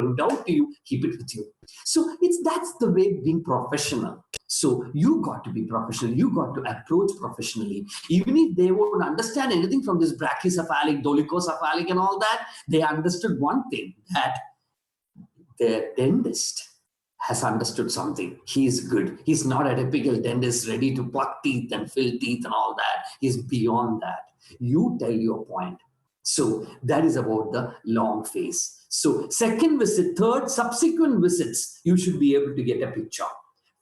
out to you, keep it with you. So that's the way being professional. So you got to be professional. You got to approach professionally. Even if they won't understand anything from this brachycephalic, dolichocephalic and all that, they understood one thing, that their dentist has understood something. He's good. He's not a typical dentist ready to pluck teeth and fill teeth and all that. He's beyond that. You tell your point. So that is about the long phase. So second visit, third, subsequent visits, you should be able to get a picture.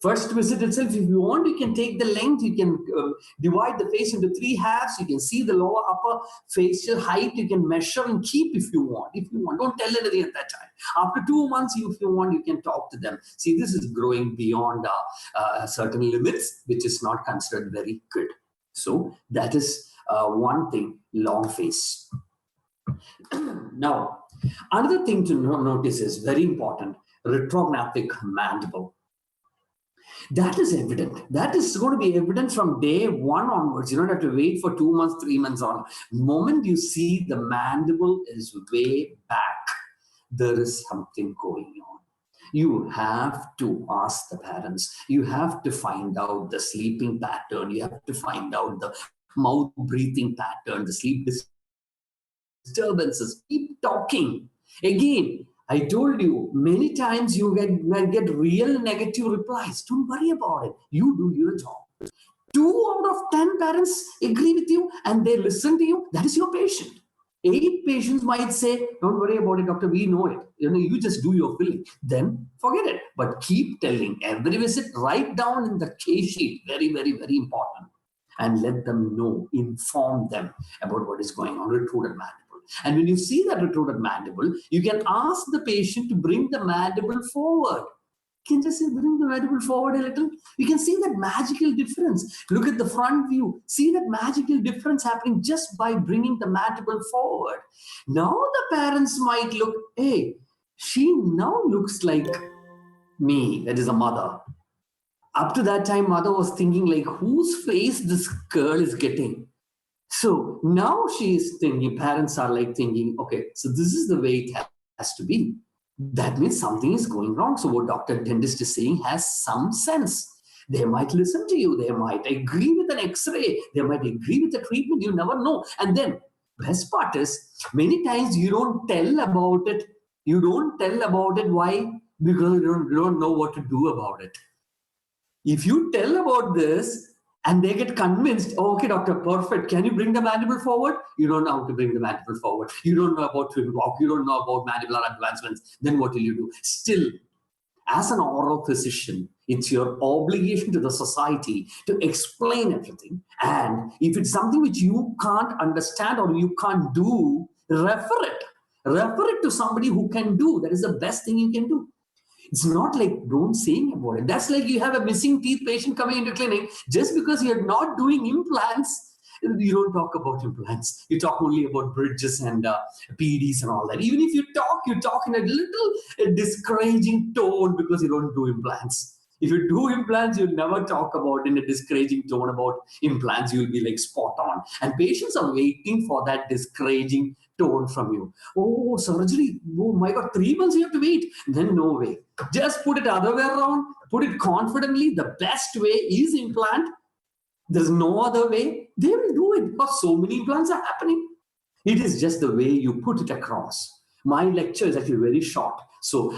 First visit itself, if you want, you can take the length, you can divide the face into 3 halves, you can see the lower upper facial height, you can measure and keep if you want. If you want, don't tell anything at that time. After 2 months, if you want, you can talk to them. See, this is growing beyond certain limits, which is not considered very good. So that is one thing, long face. Now, another thing to notice is very important, retrognathic mandible. That is evident. That is going to be evident from day 1 onwards. You don't have to wait for 2 months, 3 months on. The moment you see the mandible is way back, there is something going on. You have to ask the parents. You have to find out the sleeping pattern. You have to find out the mouth breathing pattern, the sleep disturbances. Keep talking. Again, I told you many times you get real negative replies. Don't worry about it. You do your job. 2 out of 10 parents agree with you and they listen to you. That is your patient. 8 patients might say, don't worry about it, doctor, we know it. You just do your filling. Then forget it. But keep telling every visit, write down in the case sheet, very, very, very important. And let them know, inform them about what is going on, retruded mandible. And when you see that retruded mandible, you can ask the patient to bring the mandible forward. You can just say, bring the mandible forward a little. You can see that magical difference. Look at the front view. See that magical difference happening just by bringing the mandible forward. Now the parents might look, hey, she now looks like me, that is a mother. Up to that time, mother was thinking like, whose face this girl is getting? So now she is thinking, parents are like thinking, okay, so this is the way it has to be. That means something is going wrong. So what Dr. Dentist is saying has some sense. They might listen to you. They might agree with an X-ray. They might agree with the treatment. You never know. And then best part is, many times you don't tell about it. You don't tell about it. Why? Because you don't know what to do about it. If you tell about this, and they get convinced, oh, okay, doctor, perfect. Can you bring the mandible forward? You don't know how to bring the mandible forward. You don't know about twin block. You don't know about mandibular advancements. Then what will you do? Still, as an oral physician, it's your obligation to the society to explain everything. And if it's something which you can't understand or you can't do, refer it. Refer it to somebody who can do. That is the best thing you can do. It's not like don't saying about it. That's like you have a missing teeth patient coming into clinic. Just because you're not doing implants, you don't talk about implants. You talk only about bridges and PEDs and all that. Even if you talk in a little discouraging tone because you don't do implants. If you do implants, you'll never talk about in a discouraging tone about implants. You'll be like spot on. And patients are waiting for that discouraging tone from you. Oh, surgery. Oh my God, 3 months you have to wait. Then no way. Just put it other way around. Put it confidently. The best way is implant. There's no other way. They will do it because so many implants are happening. It is just the way you put it across. My lecture is actually very short. So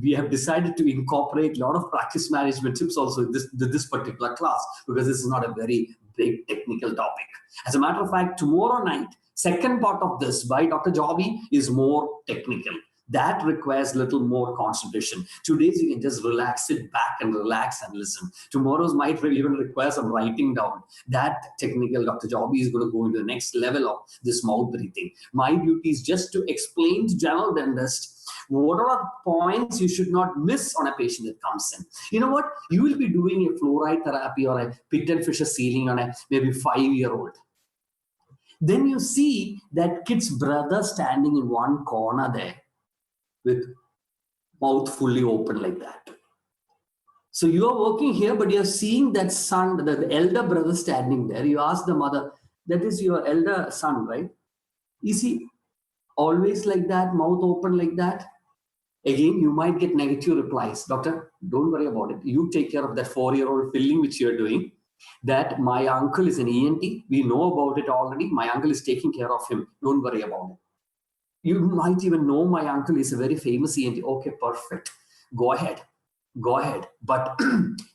we have decided to incorporate a lot of practice management tips also in this particular class because this is not a very big technical topic. As a matter of fact, tomorrow night, second part of this by Dr. Jobby is more technical. That requires a little more concentration. 2 days, you can just relax, sit back and relax and listen. Tomorrow's might even require some writing down. That technical, Dr. Jobby is going to go into the next level of this mouth breathing. My duty is just to explain to general dentist what are the points you should not miss on a patient that comes in. You know what? You will be doing a fluoride therapy or a pit and fissure sealing on a maybe 5-year-old. Then you see that kid's brother standing in one corner there with mouth fully open like that. So you are working here, but you're seeing that son, the elder brother standing there. You ask the mother, that is your elder son, right? Is he always like that, mouth open like that? Again, you might get negative replies. Doctor, don't worry about it. You take care of that 4-year-old filling which you're doing. That my uncle is an ENT. We know about it already. My uncle is taking care of him. Don't worry about it. You might even know my uncle is a very famous ENT. Okay, perfect. Go ahead. Go ahead. But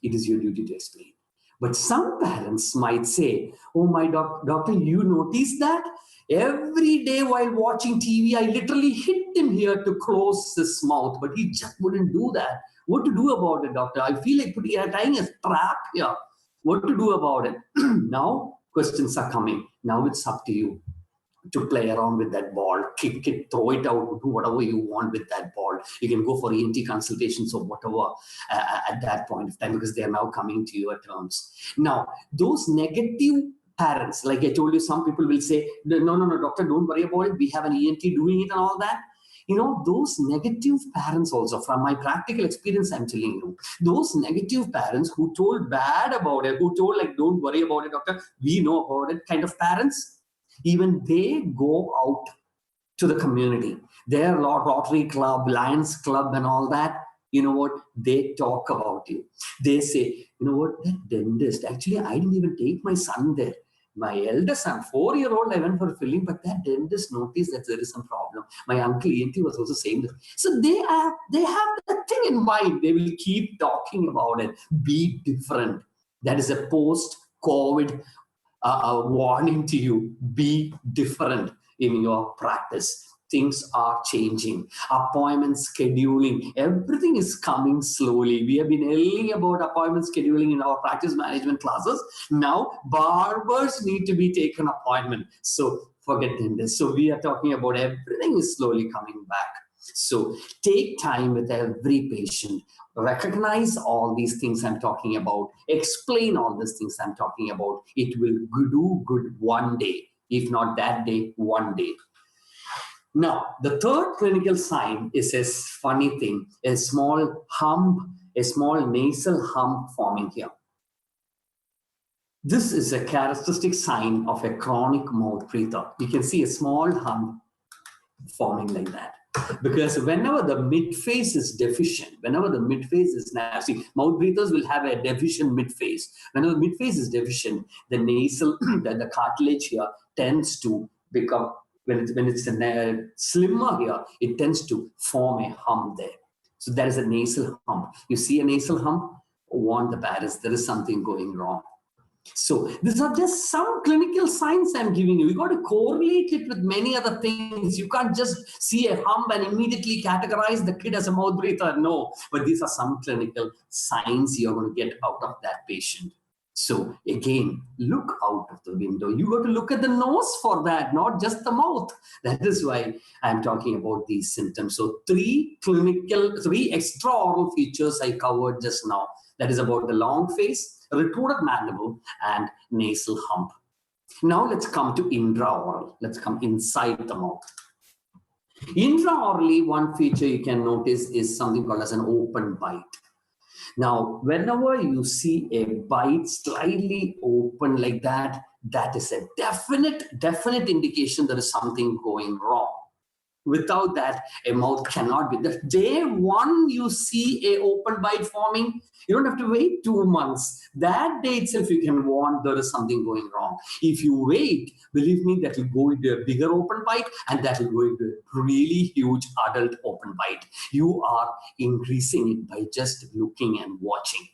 it is your duty to explain. But some parents might say, oh, my doctor, you notice that? Every day while watching TV, I literally hit him here to close his mouth, but he just wouldn't do that. What to do about it, doctor? I feel like tying a trap here. What to do about it? Now, questions are coming. Now it's up to you to play around with that ball, kick it, throw it out, do whatever you want with that ball. You can go for ENT consultations or whatever at that point of time, because they are now coming to your terms. Now, those negative parents, like I told you, some people will say, no, doctor, don't worry about it. We have an ENT doing it and all that. You know, those negative parents also, from my practical experience, I'm telling you, those negative parents who told bad about it, who told like, don't worry about it, doctor, we know about it kind of parents, even they go out to the community. Their Rotary Club, Lions Club and all that, you know what, they talk about you. They say, you know what, that dentist, actually, I didn't even take my son there. My eldest son, 4-year-old, I went for filling, but that dentist noticed that there is some problem. My uncle ENT was also saying that. So they have that thing in mind. They will keep talking about it. Be different. That is a post-COVID warning to you. Be different in your practice. Things are changing. Appointment scheduling, everything is coming slowly. We have been yelling about appointment scheduling in our practice management classes. Now barbers need to be taken appointment. So forget dentists. So we are talking about everything is slowly coming back. So take time with every patient. Recognize all these things I'm talking about. Explain all these things I'm talking about. It will do good one day. If not that day, one day. Now, the third clinical sign is a funny thing, a small hump, a small nasal hump forming here. This is a characteristic sign of a chronic mouth breather. You can see a small hump forming like that. Because whenever the midface is deficient, whenever the midface is nasty, mouth breathers will have a deficient midface. Whenever the midface is deficient, the nasal, the cartilage here tends to become, when it's slimmer here, it tends to form a hump there. So there is a nasal hump. You see a nasal hump, warn the parents, there is something going wrong. So these are just some clinical signs I'm giving you. You got to correlate it with many other things. You can't just see a hump and immediately categorize the kid as a mouth breather. No, but these are some clinical signs you're going to get out of that patient. So again, look out of the window. You got to look at the nose for that, not just the mouth. That is why I'm talking about these symptoms. So three extraoral features I covered just now. That is about the long face, retruded mandible, and nasal hump. Now let's come to intraoral. Let's come inside the mouth. Intraorally, one feature you can notice is something called as an open bite. Now, whenever you see a bite slightly open like that, that is a definite indication there is something going wrong. Without that, a mouth cannot be. The day one you see a open bite forming, you don't have to wait 2 months. That day itself, you can warn there is something going wrong. If you wait, believe me, that will go into a bigger open bite, and that will go into a really huge adult open bite. You are increasing it by just looking and watching.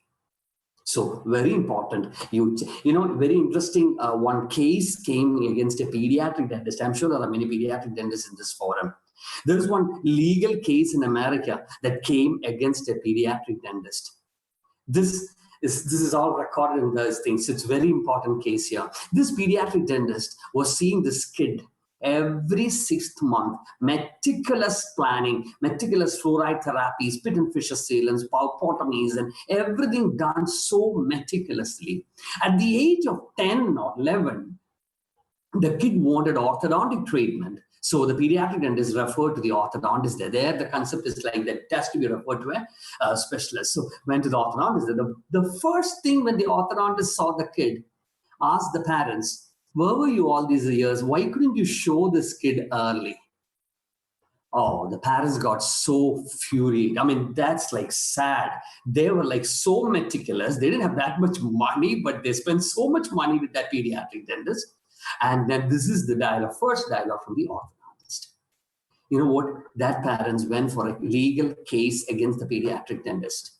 So very important. You know, very interesting. One case came against a pediatric dentist. I'm sure there are many pediatric dentists in this forum. There is one legal case in America that came against a pediatric dentist. This is all recorded in those things. It's a very important case here. This pediatric dentist was seeing this kid every 6th month, meticulous planning, meticulous fluoride therapy, spit and fissure sealants, pulpotomies, and everything done so meticulously. At the age of 10 or 11, the kid wanted orthodontic treatment. So the pediatric dentist referred to the orthodontist there. There, the concept is like that it has to be referred to a specialist. So went to the orthodontist. The first thing when the orthodontist saw the kid, asked the parents, where were you all these years? Why couldn't you show this kid early? Oh, the parents got so furious. I mean, that's like sad. They were like so meticulous. They didn't have that much money, but they spent so much money with that pediatric dentist. And then this is the dialogue, first dialogue from the orthodontist. You know what? That parents went for a legal case against the pediatric dentist.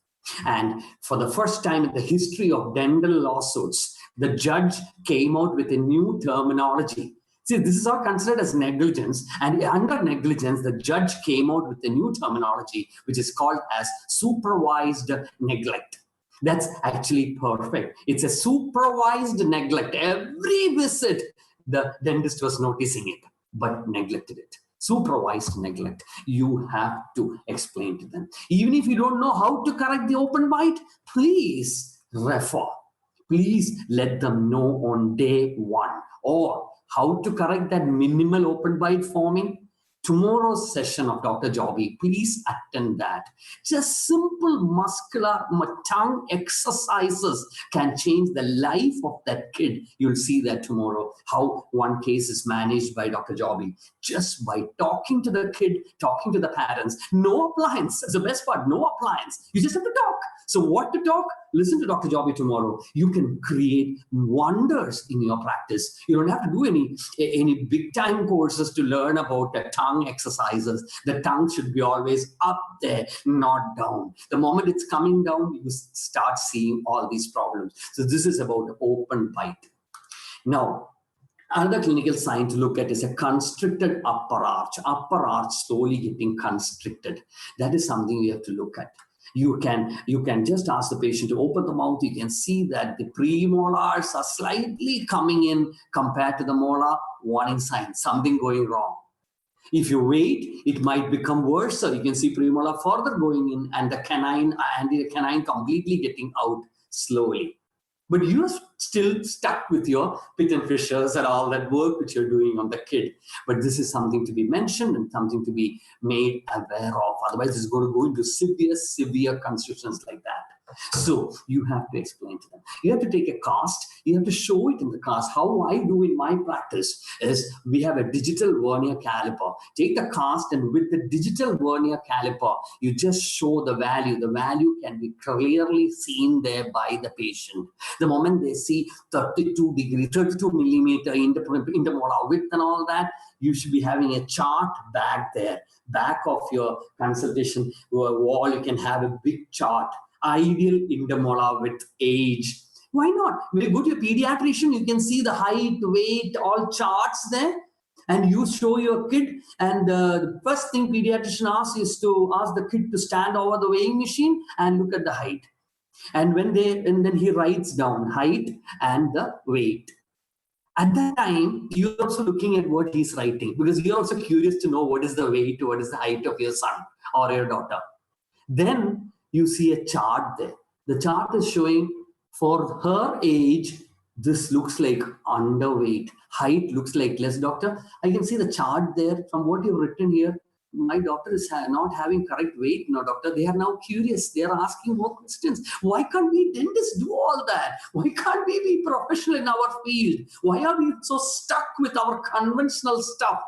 And for the first time in the history of dental lawsuits, the judge came out with a new terminology. See, this is all considered as negligence, and under negligence, the judge came out with a new terminology, which is called as supervised neglect. That's actually perfect. It's a supervised neglect. Every visit, the dentist was noticing it, but neglected it. Supervised neglect. You have to explain to them. Even if you don't know how to correct the open bite, please refer. Please let them know on day one. Or how to correct that minimal open bite forming. Tomorrow's session of Dr. Joby, please attend that. Just simple muscular tongue exercises can change the life of that kid. You'll see that tomorrow, how one case is managed by Dr. Joby. Just by talking to the kid, talking to the parents. No appliance. That's the best part. No appliance. You just have to talk. So what to talk? Listen to Dr. Joby tomorrow. You can create wonders in your practice. You don't have to do any big time courses to learn about the tongue exercises. The tongue should be always up there, not down. The moment it's coming down, you start seeing all these problems. So this is about open bite. Now, another clinical sign to look at is a constricted upper arch. Upper arch slowly getting constricted. That is something you have to look at. You can just ask the patient to open the mouth. You can see that the premolars are slightly coming in compared to the molar. Warning sign, something going wrong. If you wait, it might become worse. So you can see premolar further going in and the canine completely getting out slowly. But you're still stuck with your pit and fissures and all that work which you're doing on the kid. But this is something to be mentioned and something to be made aware of. Otherwise, it's going to go into severe constrictions like that. So you have to explain to them. You have to take a cast. You have to show it in the cast. How I do in my practice is we have a digital vernier caliper. Take the cast and with the digital vernier caliper, you just show the value. The value can be clearly seen there by the patient. The moment they see 32 millimeter intermolar width and all that, you should be having a chart back there. Back of your consultation wall, you can have a big chart. Ideal intermolar with age. Why not? When you go to a pediatrician, you can see the height, weight, all charts there. And you show your kid, and the first thing pediatrician asks is to ask the kid to stand over the weighing machine and look at the height. And then he writes down height and the weight. At that time, you're also looking at what he's writing because you're also curious to know what is the weight, what is the height of your son or your daughter. Then you see a chart there. The chart is showing for her age, this looks like underweight. Height looks like less. Doctor, I can see the chart there from what you've written here. My daughter is not having correct weight. No, doctor, they are now curious. They are asking more questions. Why can't we dentists do all that? Why can't we be professional in our field? Why are we so stuck with our conventional stuff?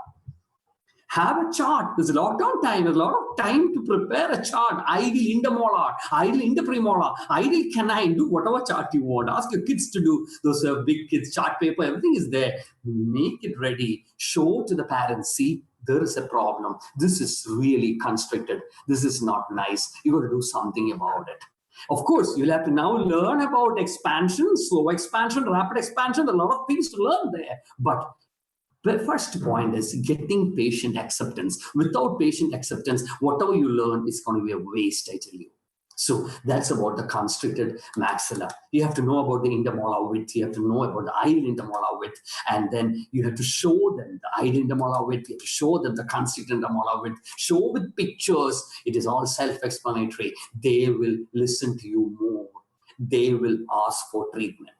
Have a chart. There's a lockdown time. There's a lot of time to prepare a chart. Ideal intermolar, ideal interpremolar, ideal canine. Do whatever chart you want. Ask your kids to do. Those big kids, chart paper, everything is there. Make it ready. Show to the parents. See, there is a problem. This is really constricted. This is not nice. You got to do something about it. Of course, you'll have to now learn about expansion, slow expansion, rapid expansion. There are a lot of things to learn there. But the first point is getting patient acceptance. Without patient acceptance, whatever you learn is going to be a waste, I tell you. So that's about the constricted maxilla. You have to know about the intermolar width. You have to know about the ideal intermolar width. And then you have to show them the ideal intermolar width. You have to show them the constricted intermolar width. Show with pictures. It is all self-explanatory. They will listen to you more. They will ask for treatment.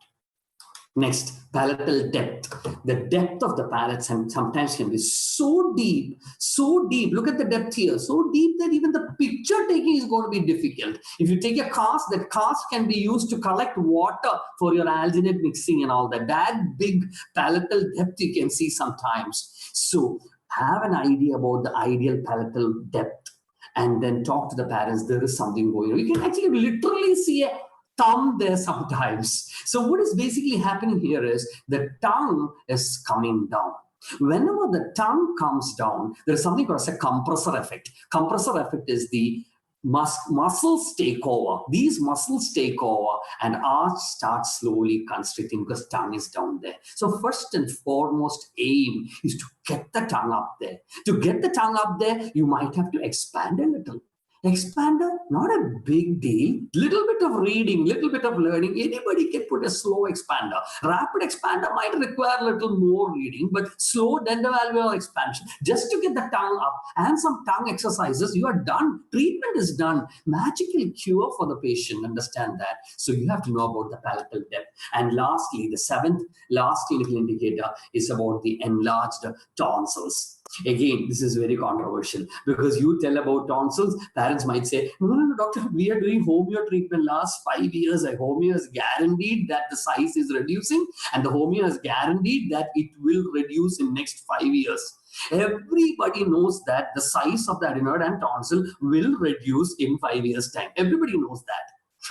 Next, palatal depth. The depth of the palate sometimes can be so deep, so deep. Look at the depth here, so deep that even the picture taking is going to be difficult. If you take a cast, that cast can be used to collect water for your alginate mixing and all that. That big palatal depth you can see sometimes. So have an idea about the ideal palatal depth, and then talk to the parents. There is something going on. You can actually literally see a thumb there sometimes. So what is basically happening here is the tongue is coming down. Whenever the tongue comes down, there is something called a compressor effect. Compressor effect is the muscles take over. These muscles take over and arch starts slowly constricting because tongue is down there. So first and foremost aim is to get the tongue up there. To get the tongue up there, you might have to expand a little. Expander, not a big deal. Little bit of reading, little bit of learning. Anybody can put a slow expander. Rapid expander might require a little more reading, but slow dentoalveolar expansion, just to get the tongue up and some tongue exercises, you are done. Treatment is done. Magical cure for the patient, understand that. So you have to know about the palatal depth. And lastly, the last clinical indicator is about the enlarged tonsils. Again, this is very controversial because you tell about tonsils, parents might say, no, doctor, we are doing homeo treatment last 5 years. Homeo has guaranteed that the size is reducing, and the homeo has guaranteed that it will reduce in next 5 years. Everybody knows that the size of the adenoid and tonsil will reduce in 5 years' time. Everybody knows that.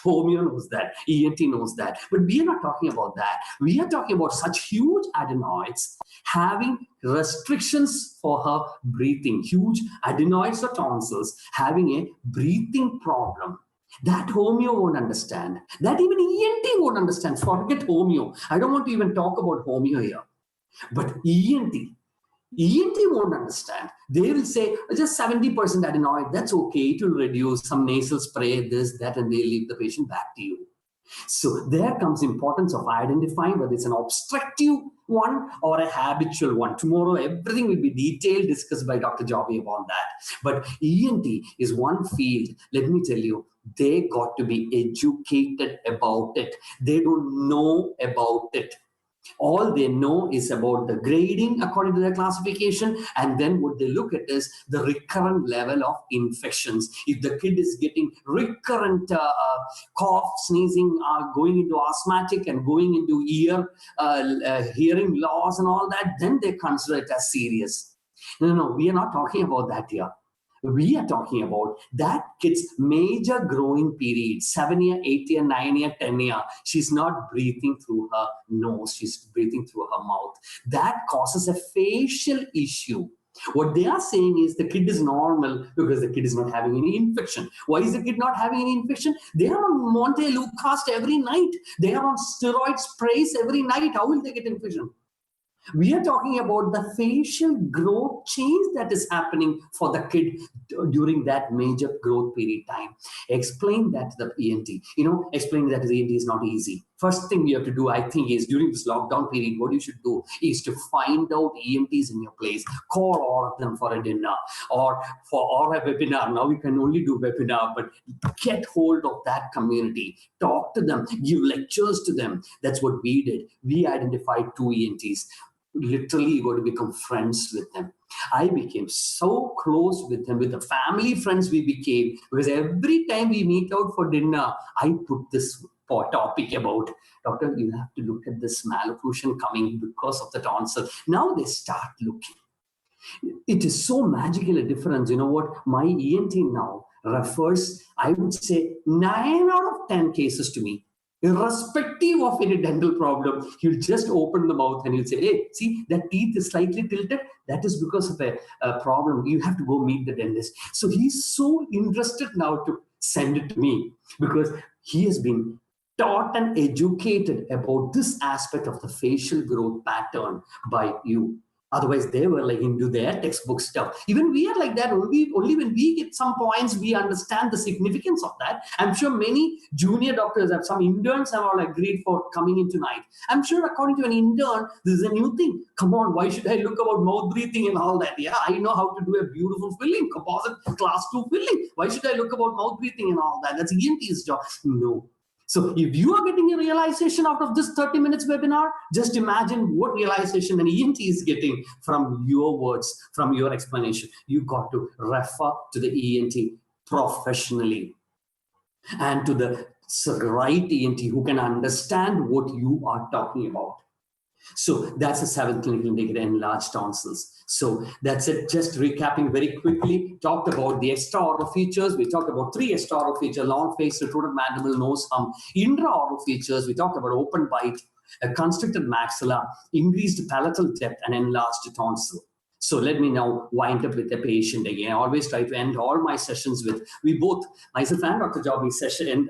Homeo knows that, ENT knows that, but we are not talking about that. We are talking about such huge adenoids having restrictions for her breathing, huge adenoids or tonsils having a breathing problem. That homeo won't understand. That even ENT won't understand. Forget homeo. I don't want to even talk about homeo here. But ENT won't understand. They will say, just 70% adenoid, that's okay, it will reduce, some nasal spray, this, that, and they leave the patient back to you. So there comes importance of identifying whether it's an obstructive one or a habitual one. Tomorrow, everything will be detailed discussed by Dr. Jobby about that. But ENT is one field, let me tell you, they got to be educated about it. They don't know about it. All they know is about the grading according to their classification, and then what they look at is the recurrent level of infections. If the kid is getting recurrent cough, sneezing, going into asthmatic and going into hearing loss and all that, then they consider it as serious. No, we are not talking about that here. We are talking about that kid's major growing period, 7-year, 8-year, 9-year, 10-year. She's not breathing through her nose. She's breathing through her mouth. That causes a facial issue. What they are saying is the kid is normal because the kid is not having any infection. Why is the kid not having any infection? They are on Montelukast every night. They are on steroid sprays every night. How will they get infection? We are talking about the facial growth change that is happening for the kid during that major growth period time. Explain that to the ENT. Explaining that to the ENT is not easy. First thing you have to do, I think, is during this lockdown period, what you should do is to find out ENTs in your place. Call all of them for a dinner or a webinar. Now we can only do webinar, but get hold of that community. Talk to them. Give lectures to them. That's what we did. We identified 2 ENTs. Literally, you got to become friends with them. I became so close with them, with the family friends we became, because every time we meet out for dinner, I put this topic about, doctor, you have to look at this malocclusion coming because of the tonsil. Now they start looking. It is so magical a difference. You know what? My ENT now refers, I would say, 9 out of 10 cases to me. Irrespective of any dental problem, he'll just open the mouth and he'll say, hey, see, that teeth is slightly tilted. That is because of a problem. You have to go meet the dentist. So he's so interested now to send it to me because he has been taught and educated about this aspect of the facial growth pattern by you. Otherwise, they were like into their textbook stuff. Even we are like that. Only when we get some points, we understand the significance of that. I'm sure many junior doctors have, some interns have all agreed for coming in tonight. I'm sure according to an intern, this is a new thing. Come on, why should I look about mouth breathing and all that? Yeah, I know how to do a beautiful filling, composite class 2 filling. Why should I look about mouth breathing and all that? That's ENT's job. No. So if you are getting a realization out of this 30 minutes webinar, just imagine what realization an ENT is getting from your words, from your explanation. You got to refer to the ENT professionally and to the right ENT who can understand what you are talking about. So that's the seventh clinical indicator, enlarged tonsils. So that's it. Just recapping very quickly, talked about the extraoral features. We talked about 3 extraoral features: long face, retruded mandible, nose hump. Intraoral features, we talked about open bite, a constricted maxilla, increased palatal depth, and enlarged tonsil. So let me now wind up with the patient again. I always try to end all my sessions with, we both, myself and Dr. Jobby,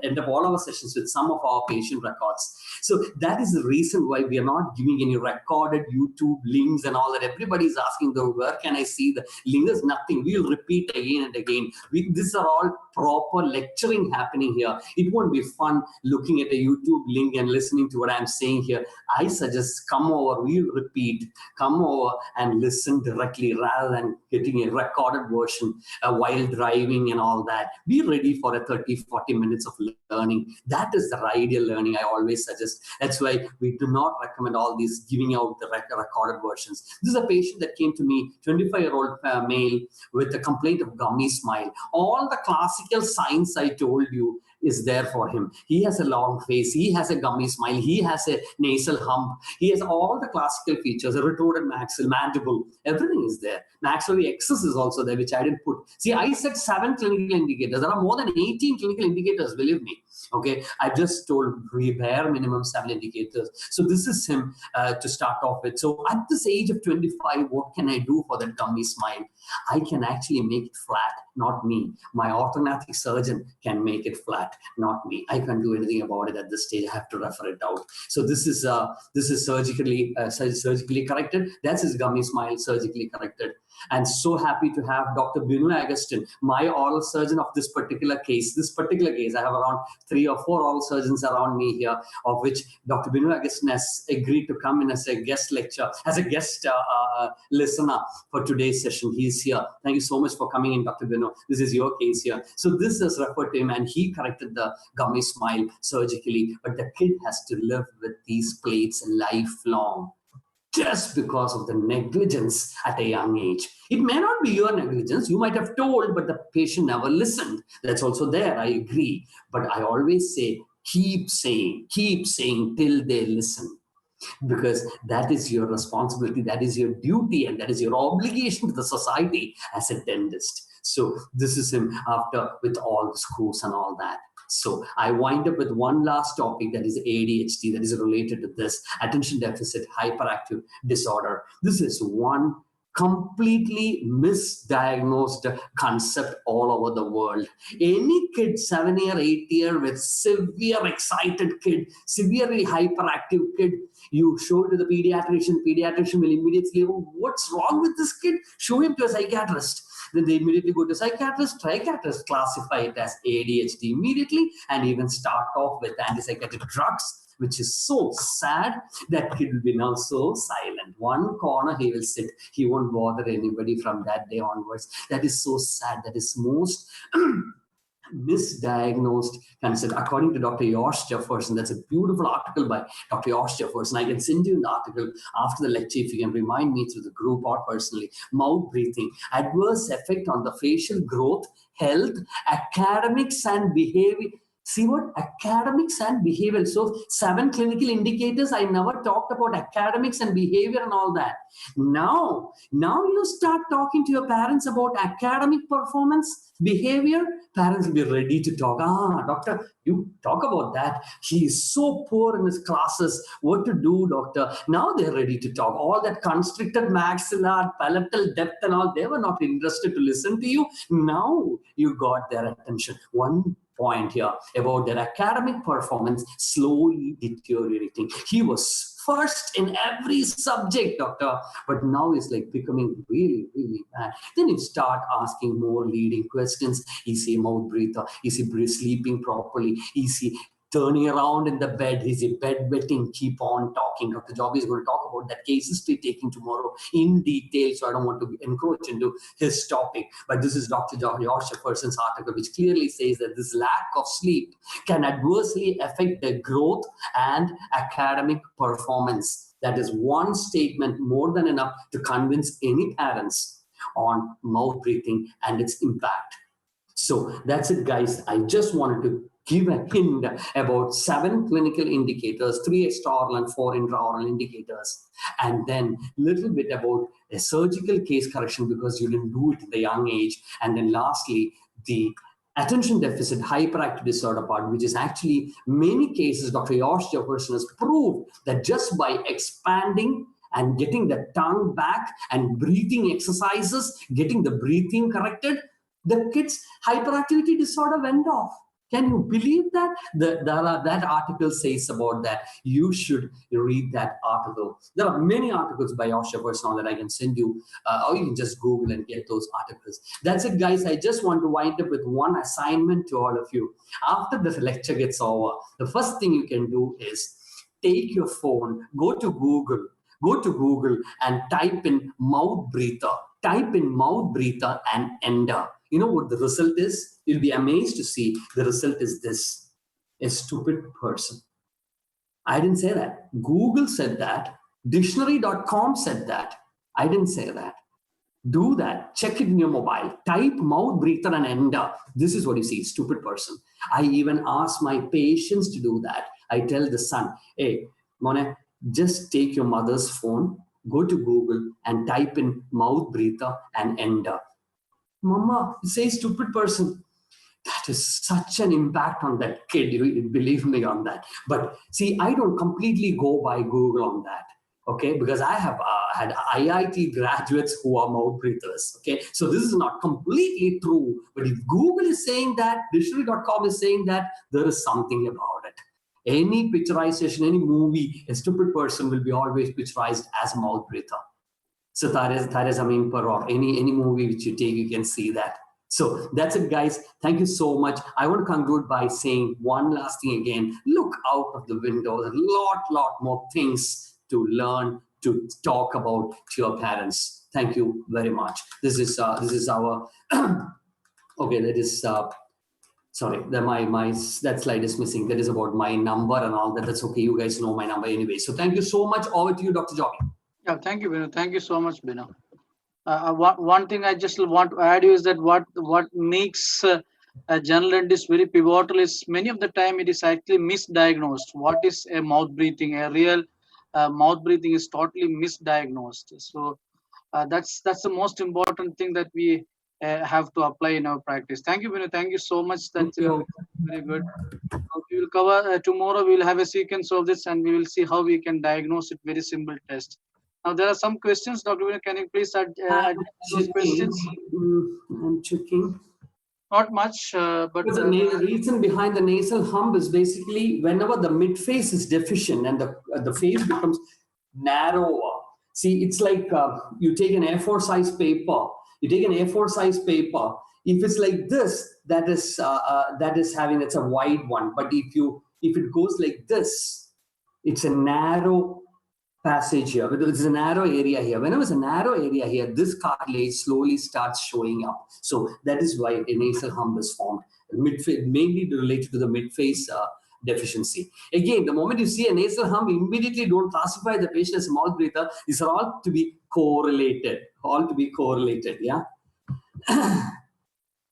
end up all our sessions with some of our patient records. So that is the reason why we are not giving any recorded YouTube links and all that. Everybody's asking, though, where can I see the link? There's nothing. We'll repeat again and again. These are all proper lecturing happening here. It won't be fun looking at a YouTube link and listening to what I'm saying here. I suggest come over, we'll repeat, come over and listen directly rather than getting a recorded version while driving and all that. Be ready for a 30-40 minutes of learning. That is the ideal learning I always suggest. That's why we do not recommend all these giving out the recorded versions. This is a patient that came to me, 25-year-old male with a complaint of gummy smile. All the classical signs I told you is there for him. He has a long face, he has a gummy smile, he has a nasal hump, he has all the classical features, a retorted maxilla, mandible, everything is there. Maxillary excess is also there, which I didn't put. See, I said 7 clinical indicators. There are more than 18 clinical indicators, believe me. Okay, I just told bare minimum 7 indicators. So this is him to start off with. So at this age of 25, what can I do for that gummy smile? I can actually make it flat, not me. My orthodontic surgeon can make it flat, not me. I can't do anything about it at this stage. I have to refer it out. So this is surgically corrected. That's his gummy smile, surgically corrected. And so happy to have Dr. Binu Agustin, my oral surgeon of this particular case. I have around 3 or 4 oral surgeons around me here, of which Dr. Binu Agustin has agreed to come in as a guest listener for today's session. He's here. Thank you so much for coming in, Dr. Binu. This is your case here. So this is referred to him, and he corrected the gummy smile surgically. But the kid has to live with these plates lifelong, just because of the negligence at a young age. It may not be your negligence. You might have told, but the patient never listened. That's also there, I agree. But I always say, keep saying till they listen. Because that is your responsibility, that is your duty, and that is your obligation to the society as a dentist. So this is him after with all the screws and all that. So I wind up with one last topic, that is ADHD, that is related to this, attention deficit hyperactive disorder. This is one completely misdiagnosed concept all over the world. Any kid, 7-year, 8-year, with severe excited kid, severely hyperactive kid, you show it to the pediatrician will immediately, oh, what's wrong with this kid? Show him to a psychiatrist. Then they immediately go to psychiatrist, classify it as ADHD immediately, and even start off with antipsychotic drugs, which is so sad. That kid will be now so silent. One corner he will sit. He won't bother anybody from that day onwards. That is so sad. That is most misdiagnosed concept. According to Dr. Josh Jefferson, that's a beautiful article by Dr. Josh Jefferson. I can send you the article after the lecture if you can remind me through the group or personally. Mouth breathing, adverse effect on the facial growth, health, academics and behavior. See what? Academics and behavior. So 7 clinical indicators. I never talked about academics and behavior and all that. Now you start talking to your parents about academic performance, behavior. Parents will be ready to talk. Doctor, you talk about that. He is so poor in his classes. What to do, doctor? Now they're ready to talk. All that constricted maxilla, palatal depth and all, they were not interested to listen to you. Now you got their attention. One point here about their academic performance slowly deteriorating. He was first in every subject, doctor, but now it's like becoming really, really bad. Then you start asking more leading questions. Is he a mouth breather? Is he sleeping properly? Is he turning around in the bed? Is he bedwetting? Keep on talking. Dr. Jobby is going to talk about that case history taking tomorrow in detail, so I don't want to encroach into his topic. But this is Dr. Josh Jefferson's article, which clearly says that this lack of sleep can adversely affect their growth and academic performance. That is one statement more than enough to convince any parents on mouth breathing and its impact. So that's it, guys. I just wanted to give a hint about 7 clinical indicators, 3 extraoral and 4 intraoral indicators, and then little bit about a surgical case correction because you didn't do it at the young age, and then lastly, the attention deficit hyperactive disorder part, which is actually many cases, Dr. Josh Jefferson has proved that just by expanding and getting the tongue back and breathing exercises, getting the breathing corrected, the kid's hyperactivity disorder went off. Can you believe that? That article says about that. You should read that article. There are many articles by Josh Jefferson that I can send you, or you can just Google and get those articles. That's it, guys. I just want to wind up with one assignment to all of you. After this lecture gets over, the first thing you can do is take your phone, go to Google and type in mouth breather. Type in mouth breather and enter. You know what the result is? You'll be amazed to see the result is this: a stupid person. I didn't say that. Google said that. Dictionary.com said that. I didn't say that. Do that. Check it in your mobile. Type mouth breather and enter. This is what you see: stupid person. I even ask my patients to do that. I tell the son, hey, Mone, just take your mother's phone, go to Google and type in mouth breather and enter. Mama, say stupid person. That is such an impact on that kid. You believe me on that. But see, I don't completely go by Google on that. Okay, because I have had IIT graduates who are mouth breathers. Okay, so this is not completely true. But if Google is saying that, dictionary.com is saying that, there is something about it. Any picturization, any movie, a stupid person will be always picturized as a mouth breather. So Tare Zameen Par or any movie which you take, you can see that. So that's it, guys. Thank you so much. I want to conclude by saying one last thing again. Look out of the window. There's a lot more things to learn, to talk about to your parents. Thank you very much. This is our okay. That is sorry. That slide is missing. That is about my number and all that. That's okay. You guys know my number anyway. So thank you so much. Over to you, Dr. Joby. Yeah, thank you, Binu. Thank you so much, Binu. One thing I just want to add is that what makes a general dentist very pivotal is many of the time it is actually misdiagnosed. What is a mouth breathing? A real mouth breathing is totally misdiagnosed. So that's the most important thing that we have to apply in our practice. Thank you, Binu. Thank you so much. That's very good. We will cover tomorrow. We will have a sequence of this, and we will see how we can diagnose it. Very simple test. Now there are some questions, Dr. Vinay. Can you please add those questions? I'm checking. Not much, but the reason behind the nasal hump is basically whenever the midface is deficient and the face becomes narrower. See, it's like you take an A4 size paper. You take an A4 size paper. If it's like this, that is having, it's a wide one. But if it goes like this, it's a narrow passage here. But it's a narrow area here. Whenever it's a narrow area here, this cartilage slowly starts showing up. So that is why a nasal hump is formed. Midface, mainly related to the midface deficiency. Again, the moment you see a nasal hump, immediately don't classify the patient as a mouth breather. These are all to be correlated. All to be correlated. Yeah.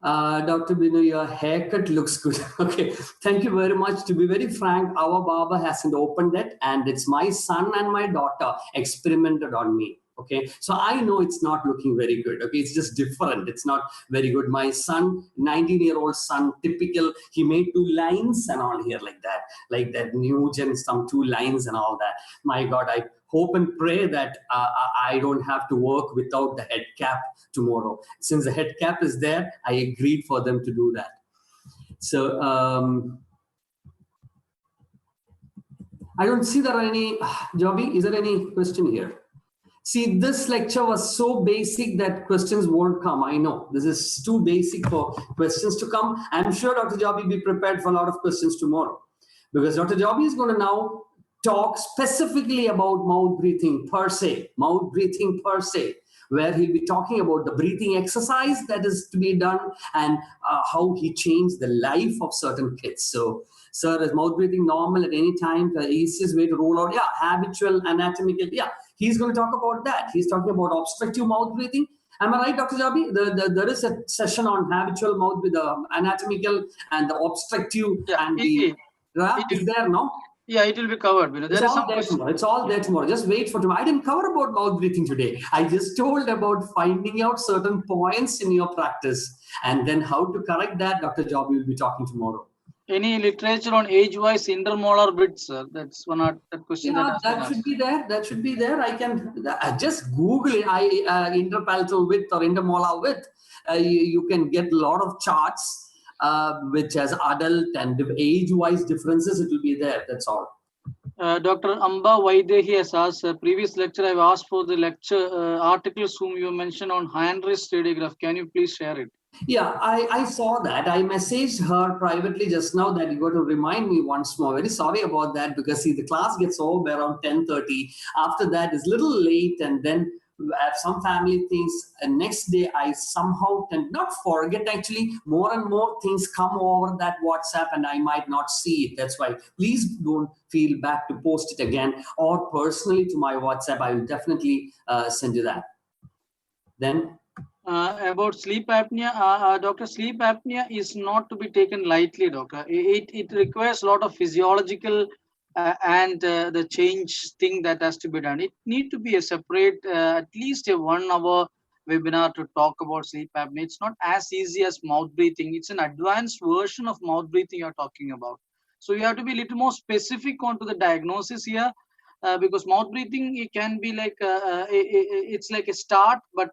Dr. Binu, your haircut looks good. Okay, thank you very much. To be very frank, our barber hasn't opened it, and it's my son and my daughter experimented on me. Okay, so I know it's not looking very good. Okay, it's just different. It's not very good. My son, 19-year-old son, typical, he made 2 lines and all here like that new gen, some 2 lines and all that. My God, I hope and pray that I don't have to work without the head cap tomorrow. Since the head cap is there, I agreed for them to do that. So I don't see there are any. Joby, is there any question here? See, this lecture was so basic that questions won't come. I know this is too basic for questions to come. I'm sure Dr. Joby be prepared for a lot of questions tomorrow, because Dr. Joby is going to now talk specifically about mouth breathing per se, where he'll be talking about the breathing exercise that is to be done and how he changed the life of certain kids. So, sir, is mouth breathing normal at any time? The easiest way to rule out, habitual, anatomical, he's going to talk about that. He's talking about obstructive mouth breathing Am I right, Dr. Jabi? There is a session on habitual mouth with the anatomical and the obstructive and the is there, no? Yeah, it will be covered. You know, It's all there tomorrow. It's all there tomorrow. Just wait for tomorrow. I didn't cover about mouth breathing today. I just told about finding out certain points in your practice and then how to correct that. Dr. Jabi will be talking tomorrow. Any literature on age-wise intermolar width, sir? That's one that question. Yeah, that should be there. That should be there. I can just Google it. Interpalatal width or intermolar width. You can get a lot of charts which has adult and age-wise differences. It will be there. That's all. Dr. Amba Vaidehi has asked, previous lecture I've asked for the lecture articles whom you mentioned on hand wrist radiograph. Can you please share it? Yeah, I saw that. I messaged her privately just now that you got to remind me once more. Very sorry about that because see the class gets over around 10:30. After that is little late and then I have some family things. And next day I somehow tend not forget actually more and more things come over that WhatsApp and I might not see it. That's why please don't feel bad to post it again or personally to my WhatsApp. I will definitely send you that. Then. About sleep apnea, doctor, sleep apnea is not to be taken lightly, doctor. It requires a lot of physiological and the change thing that has to be done. It need to be a separate, at least a 1 hour webinar to talk about sleep apnea. It's not as easy as mouth breathing. It's an advanced version of mouth breathing you're talking about. So you have to be a little more specific onto the diagnosis here. Because mouth breathing, it can be like it's like a start, but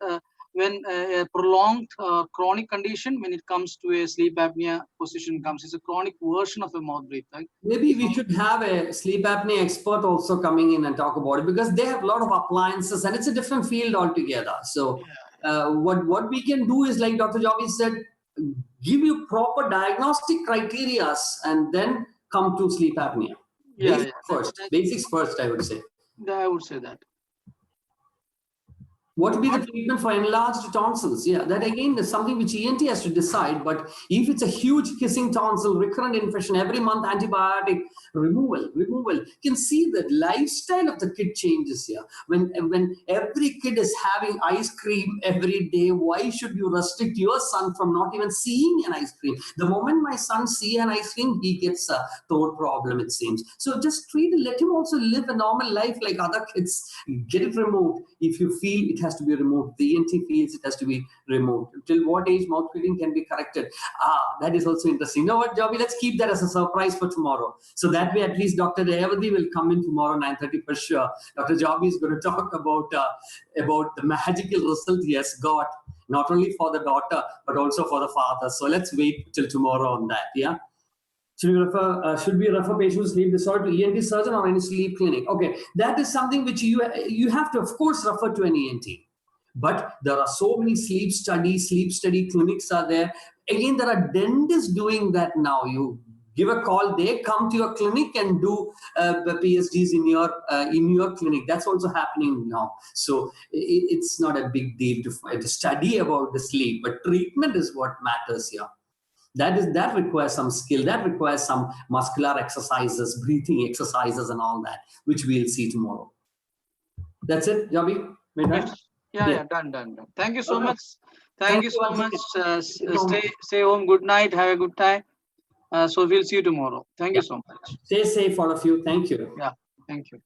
when a prolonged chronic condition, when it comes to a sleep apnea position comes, it's a chronic version of a mouth breath. Right? Maybe we should have a sleep apnea expert also coming in and talk about it because they have a lot of appliances and it's a different field altogether. So what we can do is like Dr. Javi said, give you proper diagnostic criteria and then come to sleep apnea. Basics first, I would say. I would say that. What would be the treatment for enlarged tonsils? Yeah, that again is something which ENT has to decide. But if it's a huge kissing tonsil, recurrent infection, every month antibiotic, removal. You can see the lifestyle of the kid changes here. When every kid is having ice cream every day, why should you restrict your son from not even seeing an ice cream? The moment my son sees an ice cream, he gets a throat problem, it seems. So just let him also live a normal life like other kids. Get it removed if you feel it has to be removed. The ENT feels it has to be removed. Till what age mouth breathing can be corrected? That is also interesting. You know what, Javi? Let's keep that as a surprise for tomorrow. So that way, at least Dr. Revati will come in tomorrow 9:30 for sure. Dr. Javi is going to talk about the magical result he has got, not only for the daughter but also for the father. So let's wait till tomorrow on that. Yeah. Should we refer patients with sleep disorder to ENT surgeon or any sleep clinic? Okay, that is something which you have to, of course, refer to an ENT. But there are so many sleep study clinics are there. Again, there are dentists doing that now. You give a call, they come to your clinic and do the PhDs in your clinic. That's also happening now. So it's not a big deal to study about the sleep, but treatment is what matters here. That requires some skill, that requires some muscular exercises, breathing exercises and all that, which we'll see tomorrow. That's it, Javi? Yeah, done. Thank you so much. Thank you so much. Stay home. Good night. Have a good time. So we'll see you tomorrow. Thank you so much. Stay safe, all of you. Thank you. Yeah, thank you.